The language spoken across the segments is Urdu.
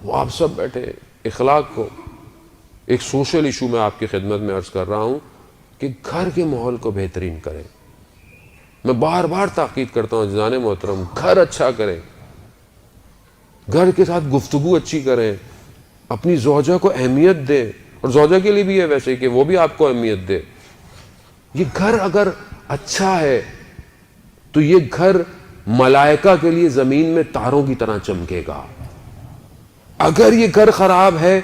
وہ آپ سب بیٹھے اخلاق کو. ایک سوشل ایشو میں آپ کی خدمت میں عرض کر رہا ہوں کہ گھر کے ماحول کو بہترین کریں. میں بار بار تاکید کرتا ہوں عزیزان محترم, گھر اچھا کریں, گھر کے ساتھ گفتگو اچھی کریں, اپنی زوجہ کو اہمیت دیں, اور زوجہ کے لیے بھی ہے ویسے کہ وہ بھی آپ کو اہمیت دے. یہ گھر اگر اچھا ہے تو یہ گھر ملائکہ کے لیے زمین میں تاروں کی طرح چمکے گا. اگر یہ گھر خراب ہے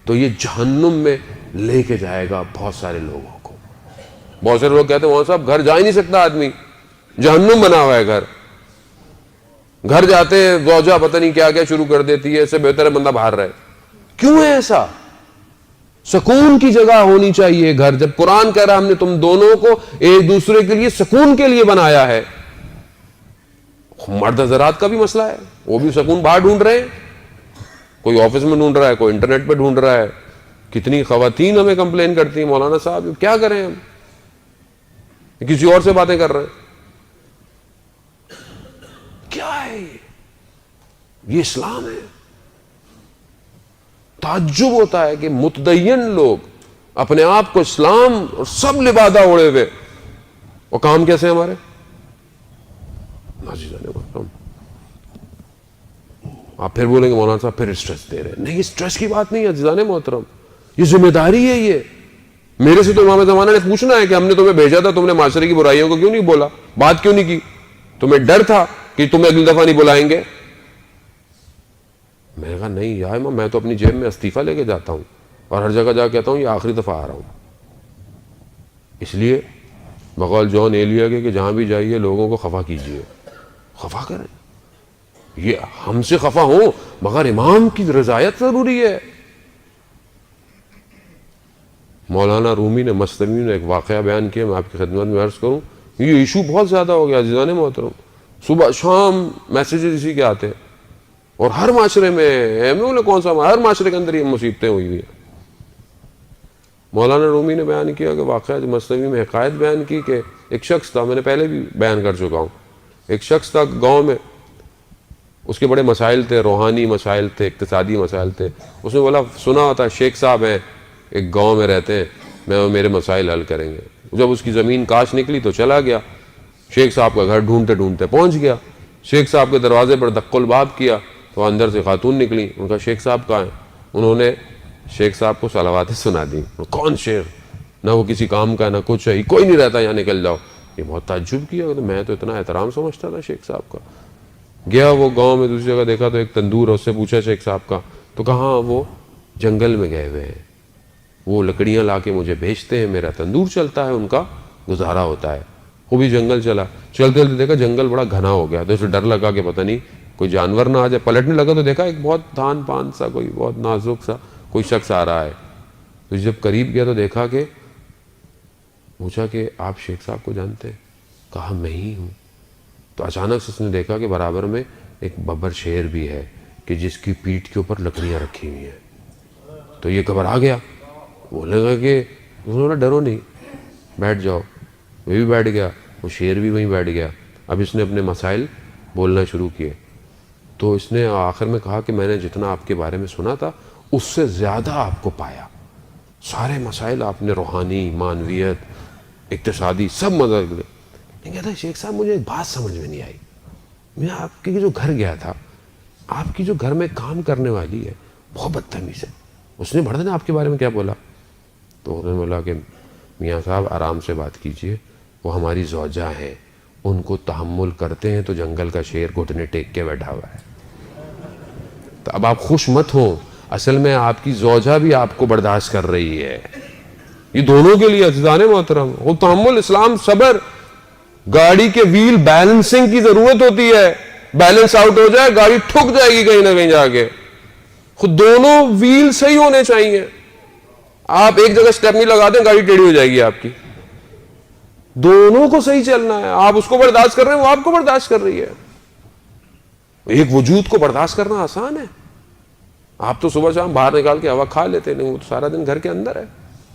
تو یہ جہنم میں لے کے جائے گا بہت سارے لوگوں کو. بہت سارے لوگ کہتے ہیں وہاں صاحب گھر جا ہی نہیں سکتا آدمی, جہنم بنا ہوا ہے گھر. گھر جاتے ہیں زوجہ پتہ نہیں کیا کیا شروع کر دیتی ہے, اس سے بہتر ہے بندہ باہر رہے. کیوں ہے ایسا؟ سکون کی جگہ ہونی چاہیے گھر. جب قرآن کہہ رہا ہم نے تم دونوں کو ایک دوسرے کے لیے سکون کے لیے بنایا ہے. مرد حضرات کا بھی مسئلہ ہے, وہ بھی سکون باہر ڈھونڈ رہے ہیں. کوئی آفس میں ڈھونڈ رہا ہے, کوئی انٹرنیٹ پہ ڈھونڈ رہا ہے. کتنی خواتین ہمیں کمپلین کرتی ہیں مولانا صاحب کیا کریں ہم, کسی اور سے باتیں کر رہے ہیں. کیا ہے یہ اسلام ہے؟ تعجب ہوتا ہے کہ متدین لوگ اپنے آپ کو اسلام اور سب لبادہ اوڑے ہوئے, اور کام کیسے ہمارے آپ پھر بولیں گے مولانا صاحب پھر اسٹریس دے رہے ہیں. نہیں, اسٹریس کی بات نہیں ہے عزیزان محترم, یہ ذمہ داری ہے. یہ میرے سے تو امام زمانہ نے پوچھنا ہے کہ ہم نے تمہیں بھیجا تھا, تم نے معاشرے کی برائیوں کو کیوں نہیں بولا, بات کیوں نہیں کی, تمہیں ڈر تھا کہ تمہیں اگلی دفعہ نہیں بلائیں گے. میں نے کہا نہیں یا امام, میں تو اپنی جیب میں استعفیٰ لے کے جاتا ہوں اور ہر جگہ جا کہتا ہوں یہ آخری دفعہ آ رہا ہوں. اس لیے بقول جان ایلیا کے کہ جہاں بھی جائیے لوگوں کو خفا کیجیے, خفا کریں. یہ ہم سے خفا ہوں مگر امام کی رضایت ضروری ہے. مولانا رومی نے مصنوی میں ایک واقعہ بیان کیا, میں آپ کی خدمت میں عرض کروں. یہ ایشو بہت زیادہ ہو گیا عزیزان محترم, صبح شام میسیجز اسی کے آتے ہیں, اور ہر معاشرے میں کون سا ہر معاشرے کے اندر یہ مصیبتیں ہوئی ہوئی ہیں. مولانا رومی نے بیان کیا کہ واقعہ مصنوی میں حکایت بیان کی کہ ایک شخص تھا, میں نے پہلے بھی بیان کر چکا ہوں. ایک شخص تھا گاؤں میں, اس کے بڑے مسائل تھے, روحانی مسائل تھے, اقتصادی مسائل تھے. اس نے بولا سنا ہوتا شیخ صاحب ہیں ایک گاؤں میں رہتے ہیں, میرے مسائل حل کریں گے. جب اس کی زمین کاش نکلی تو چلا گیا, شیخ صاحب کا گھر ڈھونڈتے ڈھونڈتے پہنچ گیا. شیخ صاحب کے دروازے پر دق الباب کیا تو اندر سے خاتون نکلی. ان کا شیخ صاحب کہاں ہیں؟ انہوں نے شیخ صاحب کو صلواتیں سنا دی. کون شیخ؟ نہ وہ کسی کام کا نہ کچھ ہے, کوئی نہیں رہتا یہاں, نکل جاؤ. یہ بہت تعجب کیا, میں تو اتنا احترام سمجھتا تھا شیخ صاحب کا. گیا وہ گاؤں میں, دوسری جگہ دیکھا تو ایک تندور ہے, اس سے پوچھا شیخ صاحب کا, تو کہاں وہ جنگل میں گئے ہوئے ہیں, وہ لکڑیاں لا کے مجھے بھیجتے ہیں, میرا تندور چلتا ہے, ان کا گزارا ہوتا ہے. وہ بھی جنگل چلا, چلتے چلتے دیکھا جنگل بڑا گھنا ہو گیا, تو اسے ڈر لگا کہ پتہ نہیں کوئی جانور نہ آ جائے. پلٹنے لگا تو دیکھا ایک بہت دھان پان سا, کوئی بہت نازک سا کوئی شخص آ رہا ہے. تو جب قریب گیا تو دیکھا کہ پوچھا کہ آپ شیخ صاحب کو جانتے ہیں؟ کہا میں ہی ہوں. تو اچانک سے اس نے دیکھا کہ برابر میں ایک ببر شیر بھی ہے کہ جس کی پیٹھ کے اوپر لکڑیاں رکھی ہوئی ہیں. تو یہ گھبرا گیا, بولنے لگا کہ انہوں نے ڈرو نہیں, بیٹھ جاؤ. وہ بھی بیٹھ گیا, وہ شیر بھی وہیں بیٹھ گیا. اب اس نے اپنے مسائل بولنا شروع کیے. تو اس نے آخر میں کہا کہ میں نے جتنا آپ کے بارے میں سنا تھا اس سے زیادہ آپ کو پایا. سارے مسائل آپ نے روحانی, معنویت, اقتصادی سب مدد لے. نہیں کہتا شیخ صاحب مجھے ایک بات سمجھ میں نہیں آئی, میں آپ کے جو گھر گیا تھا, آپ کی جو گھر میں کام کرنے والی ہے بہت بدتمیز ہے, اس نے بڑا آپ کے بارے میں کیا بولا؟ تو انہوں نے بولا کہ میاں صاحب آرام سے بات کیجئے, وہ ہماری زوجہ ہیں, ان کو تحمل کرتے ہیں تو جنگل کا شیر گھٹنے ٹیک کے بیٹھا ہوا ہے. تو اب آپ خوش مت ہوں, اصل میں آپ کی زوجہ بھی آپ کو برداشت کر رہی ہے. یہ دونوں کے لیے عزیزان محترم, وہ تحمل, اسلام, صبر. گاڑی کے ویل بیلنسنگ کی ضرورت ہوتی ہے, بیلنس آؤٹ ہو جائے گاڑی ٹھک جائے گی کہیں نہ کہیں جا کے. خود دونوں ویل صحیح ہونے چاہیے. آپ ایک جگہ سٹیپ نہیں لگا دیں گاڑی ٹیڑھی ہو جائے گی آپ کی. دونوں کو صحیح چلنا ہے. آپ اس کو برداشت کر رہے ہیں, وہ آپ کو برداشت کر رہی ہے. ایک وجود کو برداشت کرنا آسان ہے. آپ تو صبح شام باہر نکال کے ہوا کھا لیتے, نہیں وہ تو سارا دن گھر کے اندر ہے.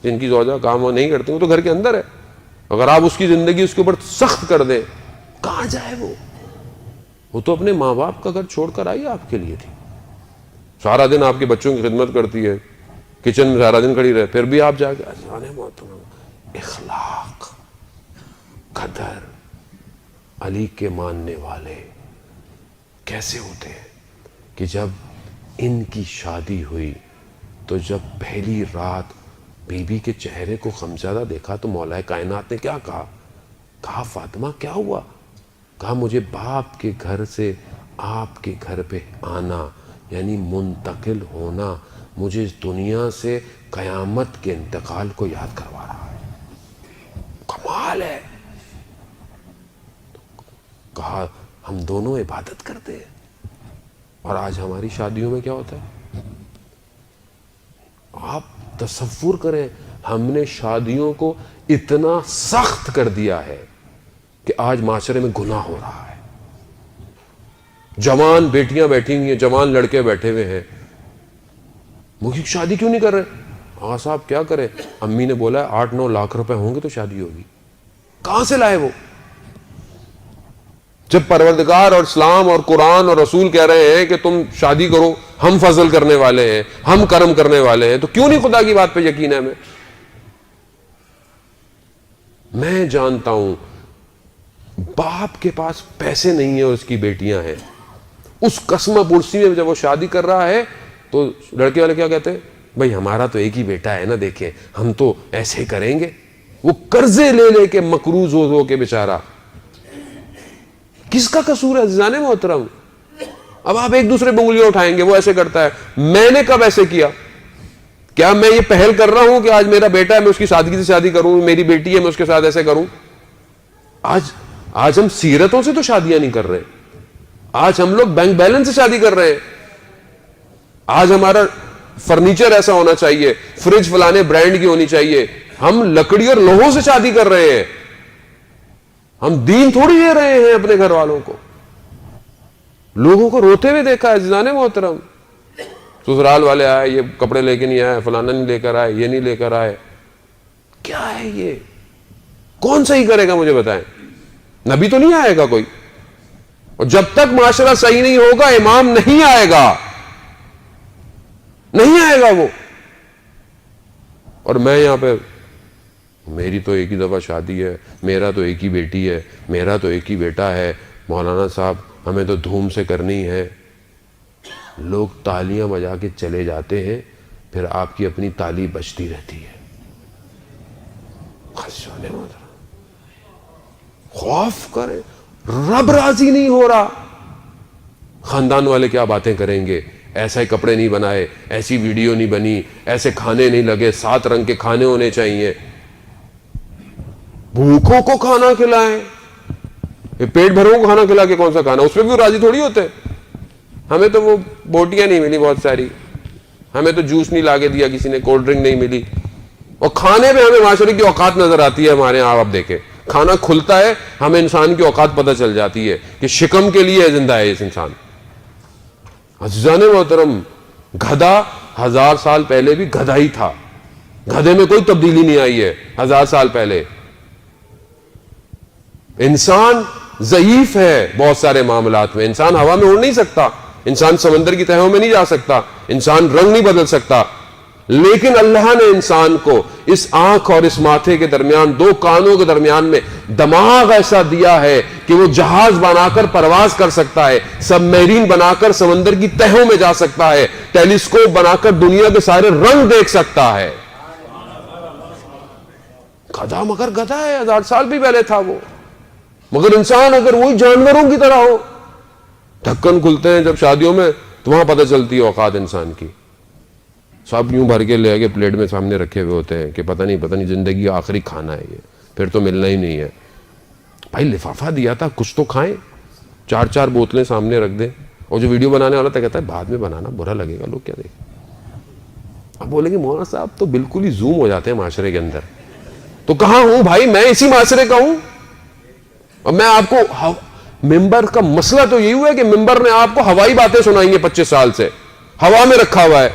جن کی زوجہ کام وہ نہیں کرتی وہ تو گھر کے اندر ہے. اگر آپ اس کی زندگی اس کے اوپر سخت کر دیں, کہاں جائے وہ تو اپنے ماں باپ کا گھر چھوڑ کر آئی آپ کے لیے تھی. سارا دن آپ کے بچوں کی خدمت کرتی ہے, کچن میں سارا دن کھڑی رہے, پھر بھی آپ جا کے اخلاق, قدر, علی کے ماننے والے کیسے ہوتے ہیں کہ جب ان کی شادی ہوئی تو جب پہلی رات بی بی کے چہرے کو غمزدہ دیکھا تو مولا کائنات نے کیا کہا؟ کہا فاطمہ کیا ہوا؟ کہا مجھے باپ کے گھر سے آپ کے گھر پہ آنا یعنی منتقل ہونا مجھے اس دنیا سے قیامت کے انتقال کو یاد کروا رہا ہے. کمال ہے. کہا ہم دونوں عبادت کرتے ہیں اور آج ہماری شادیوں میں کیا ہوتا ہے؟ آپ تصور کریں, ہم نے شادیوں کو اتنا سخت کر دیا ہے کہ آج معاشرے میں گناہ ہو رہا ہے. جوان بیٹیاں بیٹھی ہوئی ہیں, جوان لڑکے بیٹھے ہوئے ہیں, مجھے شادی کیوں نہیں کر رہے؟ ہاں صاحب کیا کریں, امی نے بولا ہے 8-9 لاکھ روپے ہوں گے تو شادی ہوگی. کہاں سے لائے وہ؟ جب پروردگار اور اسلام اور قرآن اور رسول کہہ رہے ہیں کہ تم شادی کرو, ہم فضل کرنے والے ہیں, ہم کرم کرنے والے ہیں, تو کیوں نہیں خدا کی بات پہ یقین ہے ہمیں؟ میں جانتا ہوں باپ کے پاس پیسے نہیں ہیں اور اس کی بیٹیاں ہیں, اس قسمہ پرسی میں جب وہ شادی کر رہا ہے تو لڑکے والے کیا کہتے ہیں؟ بھائی ہمارا تو ایک ہی بیٹا ہے نا, دیکھیں ہم تو ایسے ہی کریں گے. وہ قرضے لے لے کے مقروض ہو کے بیچارہ, کس کا قصور ہے عزیزان محترم؟ اب آپ ایک دوسرے پہ انگلیاں اٹھائیں گے, وہ ایسے کرتا ہے, میں نے کب ایسے کیا؟ کیا میں یہ پہل کر رہا ہوں کہ آج میرا بیٹا ہے میں اس کی سادگی سے شادی کروں, میری بیٹی ہے میں اس کے ساتھ ایسے کروں؟ آج ہم سیرتوں سے تو شادیاں نہیں کر رہے, آج ہم لوگ بینک بیلنس سے شادی کر رہے ہیں. آج ہمارا فرنیچر ایسا ہونا چاہیے, فریج فلانے برانڈ کی ہونی چاہیے, ہم لکڑی اور لوہوں سے شادی کر رہے ہیں. ہم دین تھوڑی دے رہے ہیں اپنے گھر والوں کو. لوگوں کو روتے ہوئے دیکھا ہے عزیزان محترم, سسرال والے آئے, یہ کپڑے لے کے نہیں آئے, فلانا نہیں لے کر آئے, یہ نہیں لے کر آئے. کیا ہے یہ؟ کون صحیح کرے گا مجھے بتائیں؟ نبی تو نہیں آئے گا کوئی, اور جب تک معاشرہ صحیح نہیں ہوگا امام نہیں آئے گا, نہیں آئے گا وہ. اور میں یہاں پہ, میری تو ایک ہی دفعہ شادی ہے, میرا تو ایک ہی بیٹی ہے, میرا تو ایک ہی بیٹا ہے, مولانا صاحب ہمیں تو دھوم سے کرنی ہے. لوگ تالیاں بجا کے چلے جاتے ہیں, پھر آپ کی اپنی تالی بجتی رہتی ہے. خوف کریں, رب راضی نہیں ہو رہا. خاندان والے کیا باتیں کریں گے, ایسے کپڑے نہیں بنائے, ایسی ویڈیو نہیں بنی, ایسے کھانے نہیں لگے, 7 رنگ کے کھانے ہونے چاہیے. بھوکوں کو کھانا کھلائیں, پیٹ بھروں کو کھانا کھلا کے کون سا کھانا, اس پہ بھی راضی تھوڑی ہوتے. ہمیں تو وہ بوٹیاں نہیں ملی بہت ساری, ہمیں تو جوس نہیں لا کے دیا کسی نے, کولڈ ڈرنک نہیں ملی, اور کھانے پہ ہمیں معاشرے کی اوقات نظر آتی ہے. ہمارے یہاں آپ دیکھیں کھانا کھلتا ہے, ہمیں انسان کی اوقات پتہ چل جاتی ہے کہ شکم کے لیے زندہ ہے اس انسان. عزیزان محترم, گدھا 1000 سال پہلے بھی گدھا ہی تھا, گدھے میں کوئی تبدیلی نہیں آئی ہے 1000 سال پہلے. انسان ضعیف ہے بہت سارے معاملات میں, انسان ہوا میں اڑ نہیں سکتا, انسان سمندر کی تہوں میں نہیں جا سکتا, انسان رنگ نہیں بدل سکتا, لیکن اللہ نے انسان کو اس آنکھ اور اس ماتھے کے درمیان, 2 کانوں کے درمیان میں دماغ ایسا دیا ہے کہ وہ جہاز بنا کر پرواز کر سکتا ہے, سب میرین بنا کر سمندر کی تہوں میں جا سکتا ہے, ٹیلیسکوپ بنا کر دنیا کے سارے رنگ دیکھ سکتا ہے. گدھا مگر گدھا ہے, 1000 سال بھی پہلے تھا وہ. مگر انسان اگر وہی جانوروں کی طرح ہو, ڈھکن کھلتے ہیں جب شادیوں میں تو وہاں پتہ چلتی ہے اوقات انسان کی. سب یوں بھر کے لے کے پلیٹ میں سامنے رکھے ہوئے ہوتے ہیں کہ پتہ نہیں زندگی کا آخری کھانا ہے یہ, پھر تو ملنا ہی نہیں ہے. بھائی لفافہ دیا تھا, کچھ تو کھائیں. 4 بوتلیں سامنے رکھ دیں, اور جو ویڈیو بنانے والا تھا کہتا ہے بعد میں بنانا, برا لگے گا, لوگ کیا دیکھیں. اب بولیں گے مولانا صاحب تو بالکل ہی زوم ہو جاتے ہیں معاشرے کے اندر. تو کہاں ہوں بھائی, میں اسی معاشرے کا ہوں. اور میں آپ کو, ممبر کا مسئلہ تو یہی ہوا ہے کہ ممبر نے آپ کو ہوائی باتیں سنائی ہیں 25 سال سے, ہوا میں رکھا ہوا ہے.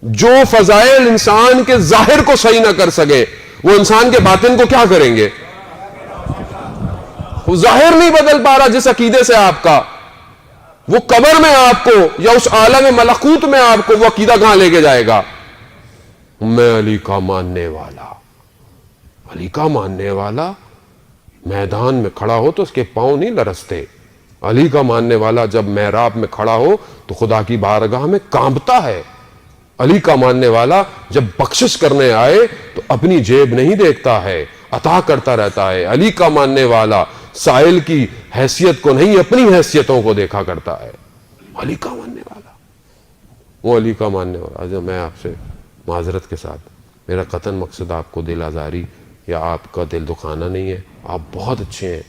جو فضائل انسان کے ظاہر کو صحیح نہ کر سکے وہ انسان کے باطن کو کیا کریں گے؟ وہ ظاہر نہیں بدل پا رہا جس عقیدے سے آپ کا. وہ قبر میں آپ کو یا اس عالم ملکوت میں آپ کو وہ عقیدہ کہاں لے کے جائے گا؟ میں علی کا ماننے والا، علی کا ماننے والا میدان میں کھڑا ہو تو اس کے پاؤں نہیں لرزتے. علی کا ماننے والا جب محراب میں کھڑا ہو تو خدا کی بارگاہ میں کانپتا ہے. علی کا ماننے والا جب بخشش کرنے آئے تو اپنی جیب نہیں دیکھتا ہے، عطا کرتا رہتا ہے. علی کا ماننے والا سائل کی حیثیت کو نہیں اپنی حیثیتوں کو دیکھا کرتا ہے. علی کا ماننے والا، وہ علی کا ماننے والا. میں آپ سے معذرت کے ساتھ، میرا قطعاً مقصد آپ کو دل آزاری یا آپ کا دل دکھانا نہیں ہے. آپ بہت اچھے ہیں،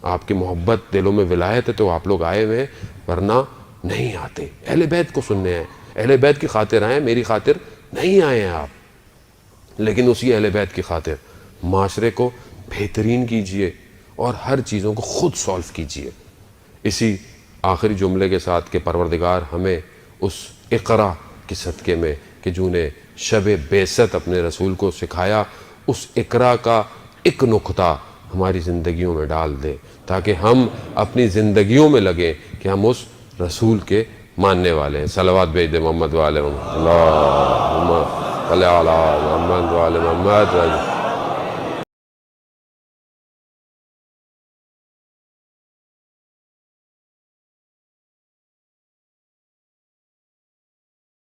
آپ کی محبت دلوں میں ولایت ہے تو آپ لوگ آئے ہوئے، ورنہ نہیں آتے. اہل بیت کو سننے ہیں، اہل بیت کی خاطر آئے، میری خاطر نہیں آئے ہیں آپ. لیکن اسی اہل بیت کی خاطر معاشرے کو بہترین کیجئے اور ہر چیزوں کو خود سولف کیجئے. اسی آخری جملے کے ساتھ کہ پروردگار ہمیں اس اقرا کے صدقے میں کہ جنہوں نے شب بعثت اپنے رسول کو سکھایا، اس اقرا کا ایک نقطہ ہماری زندگیوں میں ڈال دے تاکہ ہم اپنی زندگیوں میں لگیں کہ ہم اس رسول کے ماننے والے ہیں. صلوات بھیج دے محمد والے محمد، اللہم صلی علی محمد والے محمد.